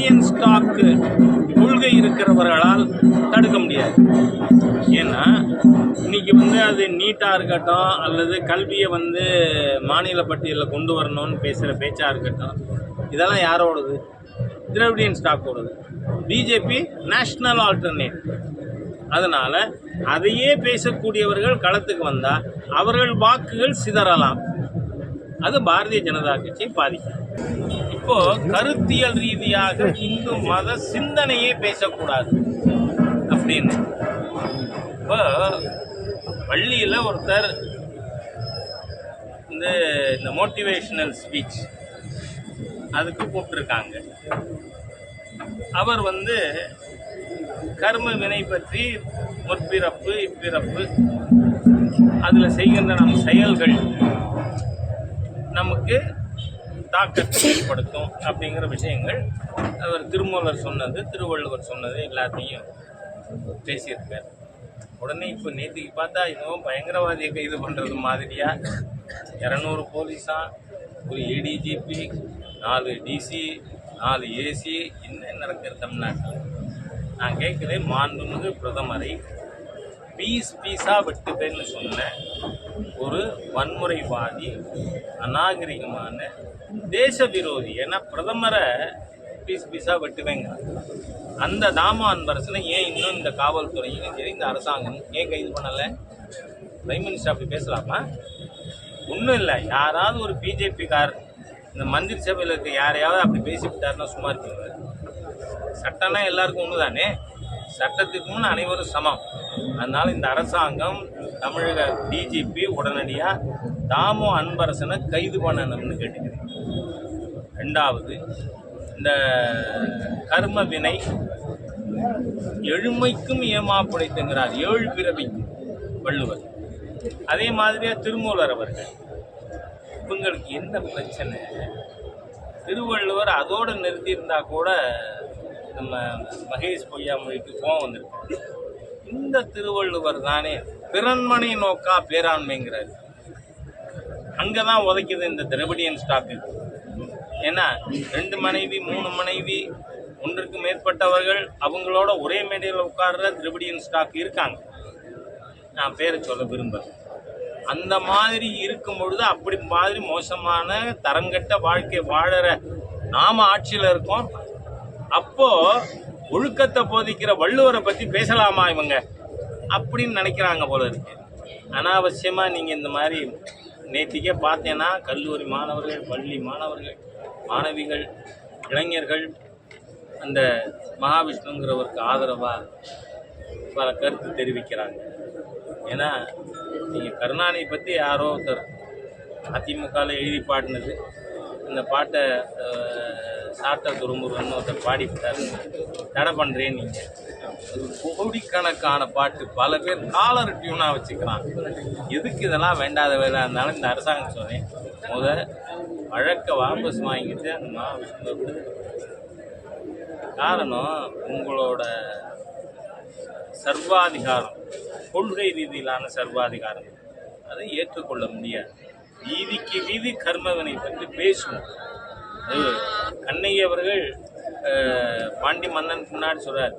Dravidian stock கொள்கை இருக்கிறவர்களால் தடுக்க முடியாது. ஏன்னா இன்னைக்கு அது நீட்டாக இருக்கட்டும் அல்லது கல்வியை மாநில பட்டியலில் கொண்டு வரணும்னு பேசுகிற பேச்சாக இருக்கட்டும், இதெல்லாம் யாரோடது? திரவிடியன் ஸ்டாக்கோடது. BJP national alternate. அதனால் அதையே பேசக்கூடியவர்கள் களத்துக்கு வந்தால் அவர்கள் வாக்குகள் சிதறலாம். அது பாரதிய ஜனதா கட்சியை பாதிக்கும். இப்போ கருத்தியல் ரீதியாக இந்து மத சிந்தனையே பேசக்கூடாது அப்படின்னு இப்போ பள்ளியில் ஒருத்தர் இந்த மோட்டிவேஷனல் ஸ்பீச் அதுக்கு கூப்பிட்டுருக்காங்க. அவர் கர்ம வினை பற்றி முற்பிறப்பு இப்பிறப்பு அதில் செய்கின்ற நம் செயல்கள் நமக்கு தாக்கத்தை ஏற்படுத்தும் அப்படிங்கிற விஷயங்கள் அவர் திருமூலர் சொன்னது, திருவள்ளுவர் சொன்னது எல்லாத்தையும் பேசியிருக்கார். உடனே இப்போ நேற்றுக்கு பார்த்தா இதுவும் பயங்கரவாதியை கைது பண்ணுறது மாதிரியா 200 போலீஸா, ஒரு ஏடிஜிபி, 4 டிசி, 4 ஏசி, என்ன நடக்கிறது தமிழ்நாட்டில்? நான் கேட்குறேன், மாண்புமிகு பிரதமரை பீஸாக வெட்டுப்பேன்னு சொன்ன ஒரு வன்முறைவாதி, அநாகரிகமான தேச விரோதி. ஏன்னா பிரதமரை பீஸாக வெட்டுவேங்க. அந்த தாமோ அன்பரசனை ஏன் இன்னும் இந்த காவல்துறையும் சரி இந்த அரசாங்கம் ஏன் கைது பண்ணலை? பிரைம் மினிஸ்டர் அப்படி பேசலாமா? ஒன்றும் இல்லை, யாராவது ஒரு பிஜேபிக்கார் இந்த மந்திரி சபையில் இருக்க யாரையாவது அப்படி பேசிவிட்டாருன்னா சும்மா இருக்குங்க. சட்டம்னா எல்லாருக்கும் ஒன்று தானே, சட்டத்துக்கு முன் அனைவரும் சமம். அதனால் இந்த அரசாங்கம் தமிழக டிஜிபி உடனடியாக தாமோ அன்பரசனை கைது பண்ணணும்னு கேட்டுக்கிறேன். ரெண்டாவது, இந்த கர்ம வினை எழுமைக்கும் ஏமாப்புடைத்துங்கிறார், 7 பிறவிக்கும் வள்ளுவர். அதே மாதிரியா திருமூலர் அவர்கள். இவங்களுக்கு என்ன பிரச்சனை? திருவள்ளுவர் அதோடு நிறுத்தியிருந்தா கூட நம்ம மகேஷ் பொய்யாமொழிக்கு கோவம் வந்திருக்கு. இந்த திருவள்ளுவர் தானே பிறன்மனை நோக்கா பேராண்மைங்கிறார். அங்கே தான் உதைக்குது இந்த திரவிடியன் ஸ்டாக்கு. ஏன்னா 2 மனைவி 3 மனைவி, 1க்கு மேற்பட்டவர்கள் அவங்களோட ஒரே மேடையில் உட்கார்ற திரவிடியன் ஸ்டாக் இருக்காங்க. நான் பேரை சொல்ல விரும்புகிறேன். அந்த மாதிரி இருக்கும் பொழுது அப்படி மாதிரி மோசமான தரங்கட்ட வாழ்க்கை வாழற நாம ஆட்சியில் இருக்கோம். அப்போ ஒழுக்கத்தை போதிக்கிற வள்ளுவரை பற்றி பேசலாமா இவங்க அப்படின்னு நினைக்கிறாங்க போல இருக்கு. அனாவசியமாக நீங்கள் இந்த மாதிரி நேற்றுக்கே பார்த்தேன்னா கல்லூரி மாணவர்கள், பள்ளி மாணவர்கள், மாணவிகள், இளைஞர்கள் அந்த மகாவிஷ்ணுங்கிறவருக்கு ஆதரவாக பல கருத்து தெரிவிக்கிறாங்க. ஏன்னா நீங்கள் கருணாநிதி பற்றி யாரோ ஒருத்தர் அதிமுகவில் எழுதி பாடினது, இந்த பாட்டை சாத்த துருமுருன்னு ஒருத்தர் பாடிவிட்டார், தடை பண்ணுறேன்னு. நீங்கள் கோடிக்கணக்கான பாட்டு பல பேர் காலர் டியூனாக வச்சுக்கிறான். எதுக்கு இதெல்லாம் வேண்டாத வேலை இருந்தாலும் இந்த அரசாங்கம் சொன்னேன், வழக்கை வாபஸ் வாங்கிட்டு அந்த மகாவிஷ்ணு. காரணம் உங்களோட சர்வாதிகாரம், கொள்கை ரீதியிலான சர்வாதிகாரம், அதை ஏற்றுக்கொள்ள முடியாது. வீதிக்கு வீதி கர்மவினை பற்றி பேசுவோம். கண்ணகி அவர்கள் பாண்டி மன்னன் முன்னாடி சொல்றார்,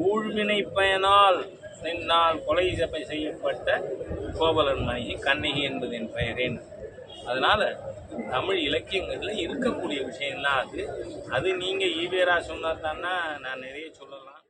ஊழ்வினை பயனால் நின்னால் கொலை செய்யப்பட்ட கோவலன் மனைவி கண்ணகி என்பது என் பெயரேன். அதனால் தமிழ் இலக்கியங்களில் இருக்கக்கூடிய விஷயம்தான் அது. நீங்கள் ஈவேரா சொன்னார் தான்னா நான் நிறைய சொல்லலாம்.